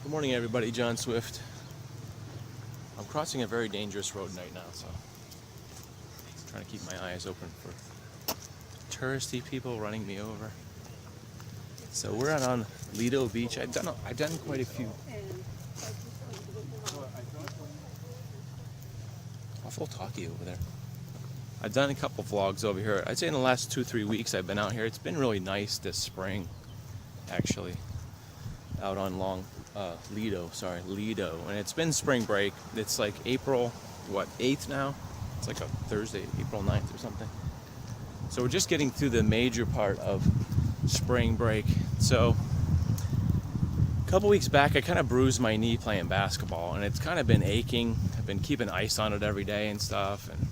Good morning, everybody. John Swift. I'm crossing a very dangerous road right now, so I'm trying to keep my eyes open for touristy people running me over. So we're out on Lido Beach. I've done quite a few. Awful talky over there. I've done a couple vlogs over here. I'd say in the last 2-3 weeks I've been out here. It's been really nice this spring, actually. Out on Lido, and it's been spring break. It's like April 8th now. It's like a Thursday, April 9th or something. So we're just getting through the major part of spring break. So a couple weeks back I kind of bruised my knee playing basketball, and it's kind of been aching. I've been keeping ice on it every day and stuff, and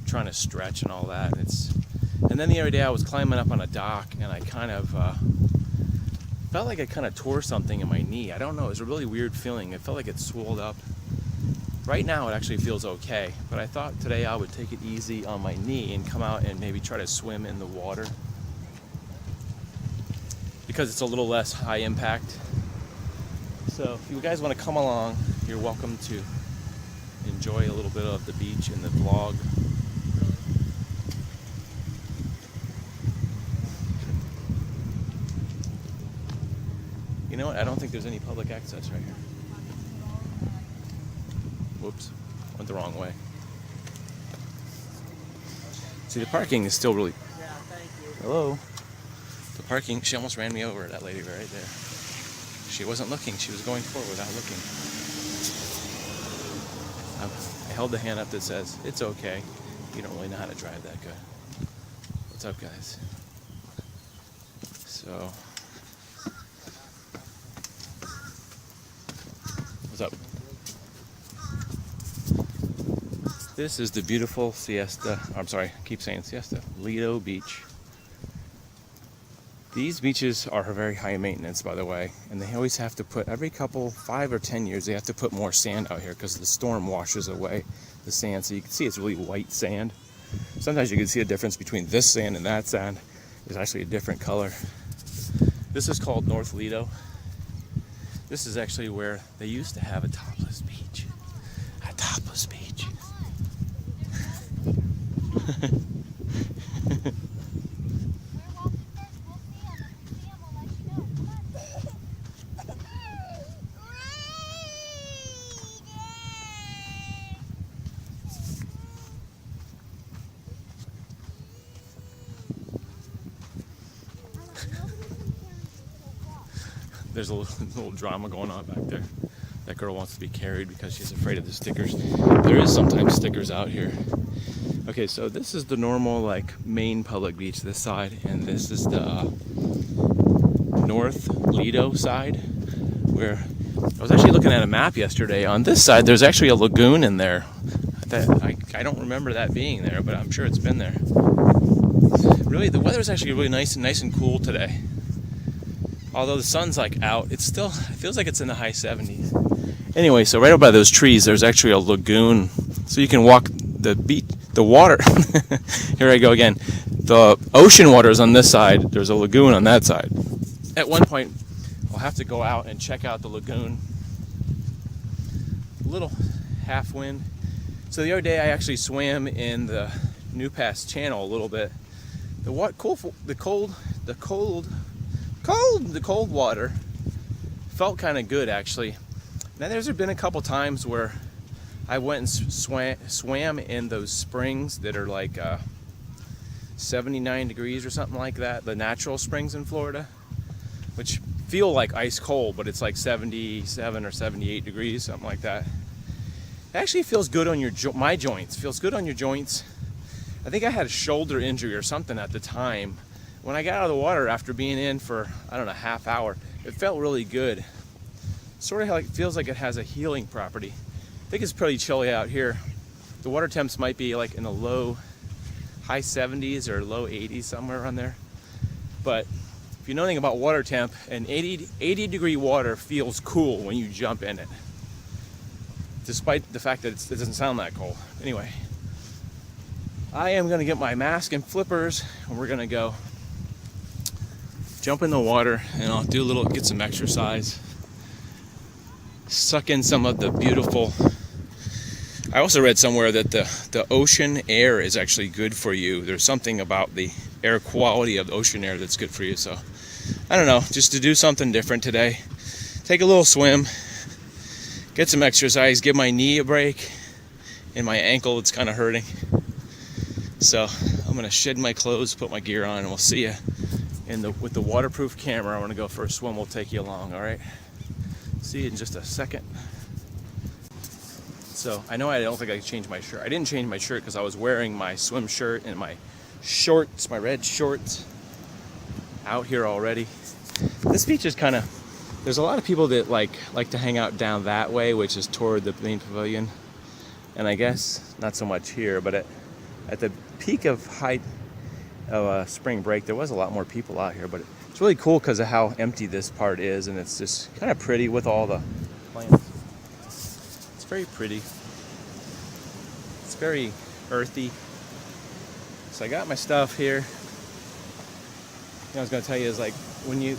trying to stretch and all that. And then the other day I was climbing up on a dock, and I kind of felt like I kind of tore something in my knee. I don't know. It was a really weird feeling. It felt like it swelled up. Right now it actually feels okay, but I thought today I would take it easy on my knee and come out and maybe try to swim in the water because it's a little less high impact. So if you guys want to come along, you're welcome to enjoy a little bit of the beach and the vlog. You know what? I don't think there's any public access right here. Whoops. Went the wrong way. See, the parking is still really... Yeah, thank you. Hello? The parking... She almost ran me over, that lady right there. She wasn't looking. She was going forward without looking. I held the hand up that says, "It's okay. You don't really know how to drive that good." What's up, guys? So... What's up? This is the beautiful I keep saying Siesta, Lido Beach. These beaches are very high maintenance, by the way, and they always have to put, every 5 or 10 years, they have to put more sand out here because the storm washes away the sand. So you can see it's really white sand. Sometimes you can see a difference between this sand and that sand. It's actually a different color. This is called North Lido. This is actually where they used to have a topless beach. A topless beach. There's a little drama going on back there. That girl wants to be carried because she's afraid of the stickers. There is sometimes stickers out here. Okay, so this is the normal main public beach this side, and this is the North Lido side, where I was actually looking at a map yesterday. On this side there's actually a lagoon in there. I don't remember that being there, but I'm sure it's been there. Really, the weather's actually really nice and cool today. Although the sun's out, it feels like it's in the high 70s. Anyway, so right over by those trees, there's actually a lagoon. So you can walk the beach, the water. Here I go again. The ocean water is on this side. There's a lagoon on that side. At one point, I'll have to go out and check out the lagoon. A little half wind. So the other day, I actually swam in the New Pass Channel a little bit. The cold water felt kind of good, actually. Now there's been a couple times where I went and swam in those springs that are 79 degrees or something like that, the natural springs in Florida, which feel like ice cold, but it's 77 or 78 degrees, something like that. It actually feels good on my joints. Feels good on your joints. I think I had a shoulder injury or something at the time. When I got out of the water after being in for, I don't know, half hour, it felt really good. Sort of feels like it has a healing property. I think it's pretty chilly out here. The water temps might be in the high 70s or low 80s, somewhere around there. But if you know anything about water temp, an 80 degree water feels cool when you jump in it, despite the fact that it doesn't sound that cold. Anyway, I am going to get my mask and flippers, and we're going to go jump in the water, and I'll get some exercise. suck in some of the beautiful. I also read somewhere that the ocean air is actually good for you. There's something about the air quality of the ocean air that's good for you. So I don't know, just to do something different today. Take a little swim, get some exercise, give my knee a break, and my ankle, it's kind of hurting. So I'm gonna shed my clothes, put my gear on, and we'll see you with the waterproof camera. I want to go for a swim. We'll take you along. All right. See you in just a second. So I know I don't think I changed my shirt. I didn't change my shirt because I was wearing my swim shirt and my shorts, my red shorts, out here already. This beach is kind of. There's a lot of people that like to hang out down that way, which is toward the main pavilion, and I guess not so much here. But at the peak of height of spring break, there was a lot more people out here. But it's really cool because of how empty this part is, and it's just kind of pretty with all the plants. It's very pretty. It's very earthy. So I got my stuff here. I was going to tell you is like when you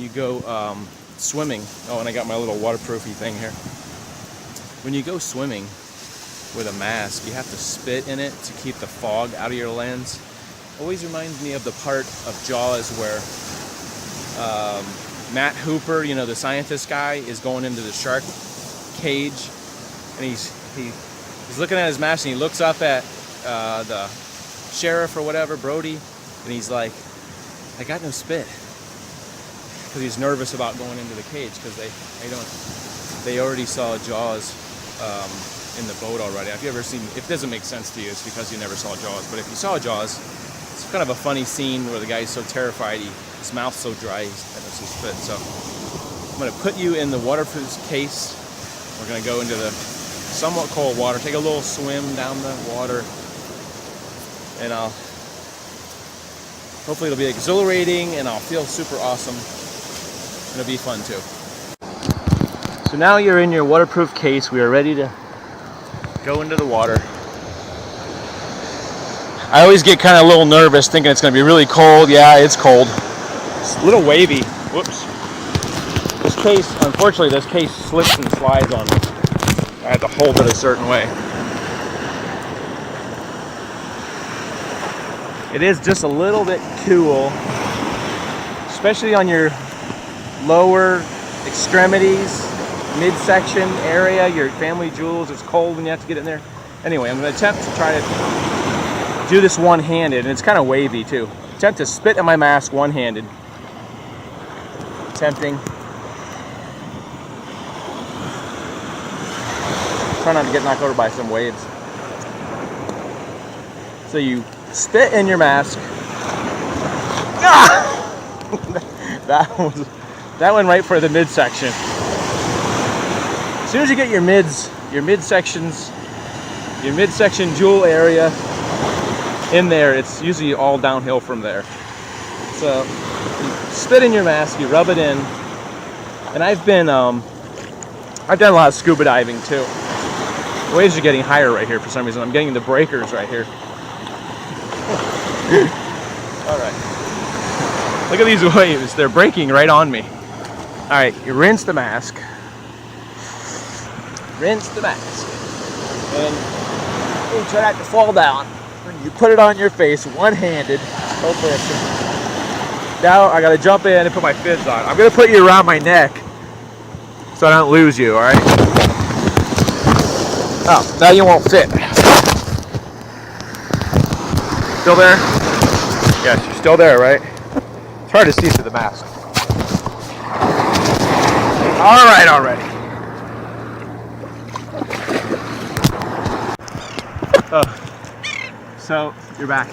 go swimming. Oh, and I got my little waterproofy thing here. When you go swimming with a mask, you have to spit in it to keep the fog out of your lens. Always reminds me of the part of Jaws where Matt Hooper, you know, the scientist guy, is going into the shark cage, and he's looking at his mask, and he looks up at the sheriff or whatever, Brody, and he's like, I got no spit, because he's nervous about going into the cage because they already saw Jaws in the boat already. Have you ever seen? If it doesn't make sense to you, it's because you never saw Jaws. But if you saw Jaws, it's kind of a funny scene where the guy's so terrified, his mouth's so dry, he's got no spit. So I'm going to put you in the waterproof case. We're going to go into the somewhat cold water, take a little swim down the water, and hopefully it'll be exhilarating and I'll feel super awesome. It'll be fun too. So now you're in your waterproof case. We are ready to go into the water. I always get kind of a little nervous thinking it's going to be really cold. Yeah, it's cold. It's a little wavy. Whoops. This case, unfortunately, this case slips and slides on me. I have to hold it a certain way. It is just a little bit cool, especially on your lower extremities, midsection area, your family jewels. It's cold when you have to get in there. Anyway, I'm going to attempt to try to do this one-handed, and it's kind of wavy too. Attempt to spit in my mask one-handed. Attempting. Try not to get knocked over by some waves. So you spit in your mask. Ah! That went right for the midsection. As soon as you get your midsection jewel area in there, it's usually all downhill from there. So you spit in your mask, you rub it in, and I've done a lot of scuba diving too. The waves are getting higher right here for some reason. I'm getting the breakers right here. All right. Look at these waves. They're breaking right on me. All right, you rinse the mask. Rinse the mask. And you try not to fall down. And you put it on your face one-handed. Hopefully now I gotta jump in and put my fins on. I'm gonna put you around my neck so I don't lose you, all right? Oh, now you won't fit. Still there? Yes, you're still there, right? It's hard to see through the mask. All right, already. So you're back.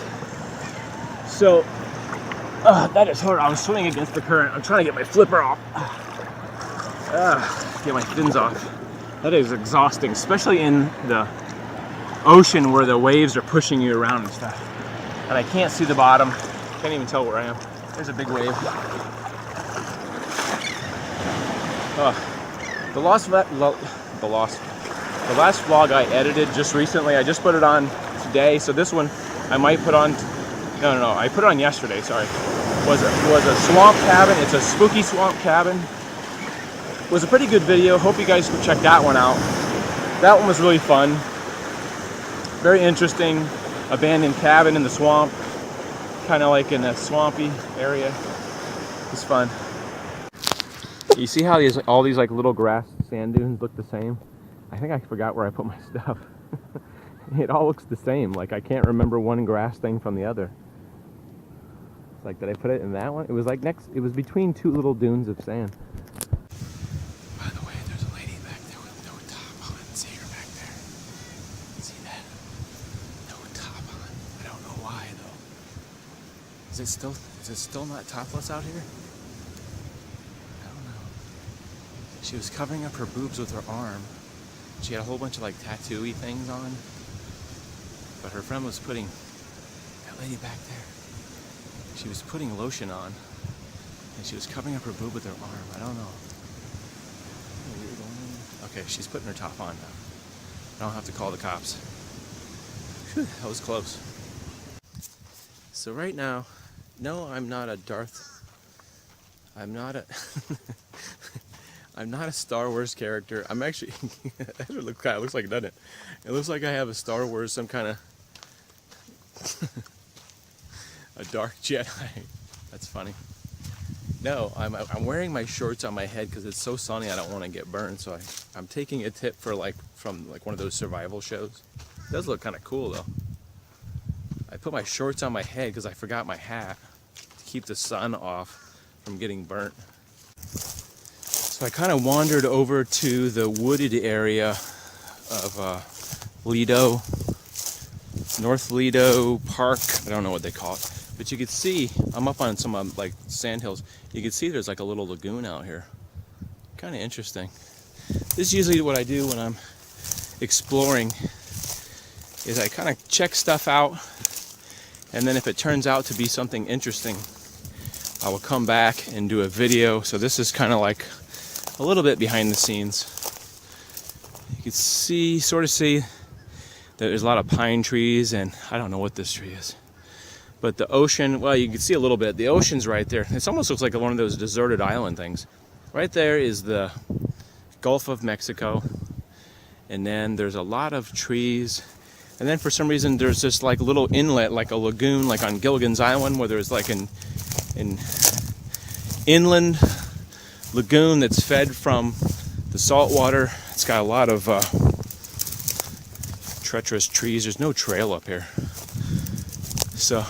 So that is hard. I was swimming against the current. I'm trying to get my flipper off. Get my fins off. That is exhausting, especially in the ocean where the waves are pushing you around and stuff. And I can't see the bottom. Can't even tell where I am. There's a big wave. The last vlog I edited just recently, I just put it on today. So this one I might put on. No, I put it on yesterday. Sorry. Was a swamp cabin. It's a spooky swamp cabin. It was a pretty good video. Hope you guys can check that one out. That one was really fun. Very interesting. Abandoned cabin in the swamp. Kind of like in a swampy area. It's fun. You see how all these like little grass sand dunes look the same? I think I forgot where I put my stuff. It all looks the same. Like I can't remember one grass thing from the other. It's like, did I put it in that one? It was like it was between two little dunes of sand. By the way, there's a lady back there with no top on. See her back there? See that? No top on. I don't know why though. Is it still not topless out here? I don't know. She was covering up her boobs with her arm. She had a whole bunch of like tattoo-y things on. But her friend was putting, that lady back there, she was putting lotion on. And she was covering up her boob with her arm. I don't know. Okay, she's putting her top on now. I don't have to call the cops. Whew, that was close. So right now, no, I'm not a I'm not a Star Wars character. I'm actually, it looks like, doesn't it? It looks like I have a Star Wars, some kind of, a dark Jedi. That's funny. No, I'm wearing my shorts on my head because it's so sunny I don't want to get burned. So I'm taking a tip from one of those survival shows. It does look kind of cool though. I put my shorts on my head because I forgot my hat to keep the sun off from getting burnt. So I kind of wandered over to the wooded area of Lido, North Lido Park. I don't know what they call it, but you could see, I'm up on some like sand hills. You can see there's like a little lagoon out here. Kind of interesting. This is usually what I do when I'm exploring, is I kind of check stuff out, and then if it turns out to be something interesting, I will come back and do a video. So this is kind of like a little bit behind the scenes. You can see, sort of see that there's a lot of pine trees, and I don't know what this tree is. But the ocean, well, you can see a little bit. The ocean's right there. It almost looks like one of those deserted island things. Right there is the Gulf of Mexico. And then there's a lot of trees. And then for some reason there's this like little inlet, like a lagoon, like on Gilligan's Island, where there's like an inland lagoon that's fed from the salt water. It's got a lot of treacherous trees. There's no trail up here, so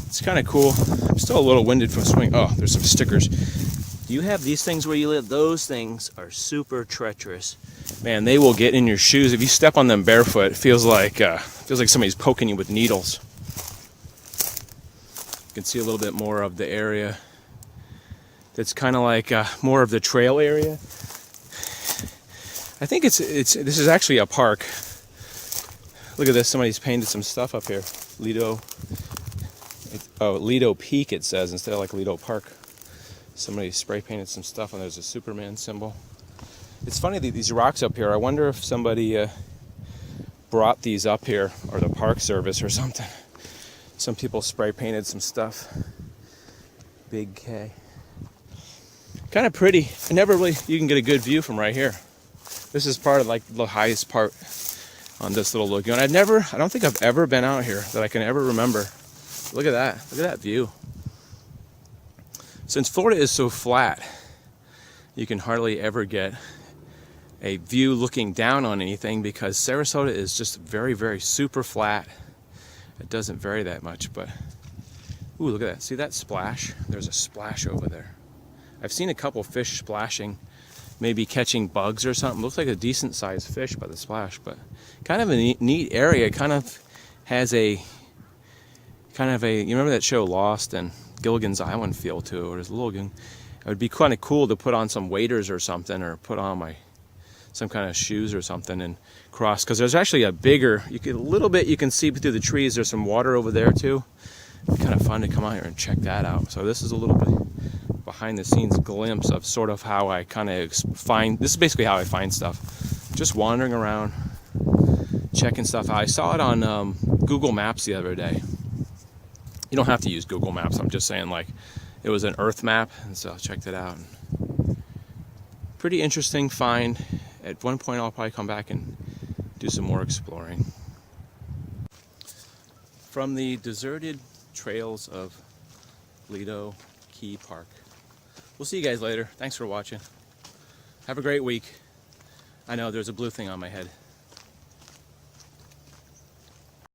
it's kind of cool. I'm still a little winded from swimming. Oh, there's some stickers. Do you have these things where you live? Those things are super treacherous. Man, they will get in your shoes. If you step on them barefoot, it feels like somebody's poking you with needles. You can see a little bit more of the area. That's kind of like more of the trail area. I think this is actually a park. Look at this, somebody's painted some stuff up here. Lido, Lido Peak it says, instead of like Lido Park. Somebody spray painted some stuff, and there's a Superman symbol. It's funny, these rocks up here, I wonder if somebody brought these up here, or the Park Service or something. Some people spray painted some stuff. Big K. Kind of pretty. You can get a good view from right here. This is part of like the highest part on this little lagoon. I don't think I've ever been out here that I can ever remember. Look at that. Look at that view. Since Florida is so flat, you can hardly ever get a view looking down on anything, because Sarasota is just very, very super flat. It doesn't vary that much, but ooh, look at that. See that splash? There's a splash over there. I've seen a couple fish splashing, maybe catching bugs or something. Looks like a decent sized fish by the splash, but kind of a neat area. Kind of has you remember that show Lost and Gilligan's Island feel to it, or there's a little, it would be kind of cool to put on some waders or something, or put on some kind of shoes or something and cross, because there's actually a bigger, you can see through the trees. There's some water over there too. It's kind of fun to come out here and check that out. So this is a little bit behind the scenes glimpse of sort of how I kind of this is basically how I find stuff. Just wandering around, checking stuff out. I saw it on Google Maps the other day. You don't have to use Google Maps. I'm just saying, like, it was an Earth map, and so I checked it out. And pretty interesting find. At one point I'll probably come back and do some more exploring. From the deserted trails of Lido Key Park. We'll see you guys later. Thanks for watching. Have a great week. I know there's a blue thing on my head.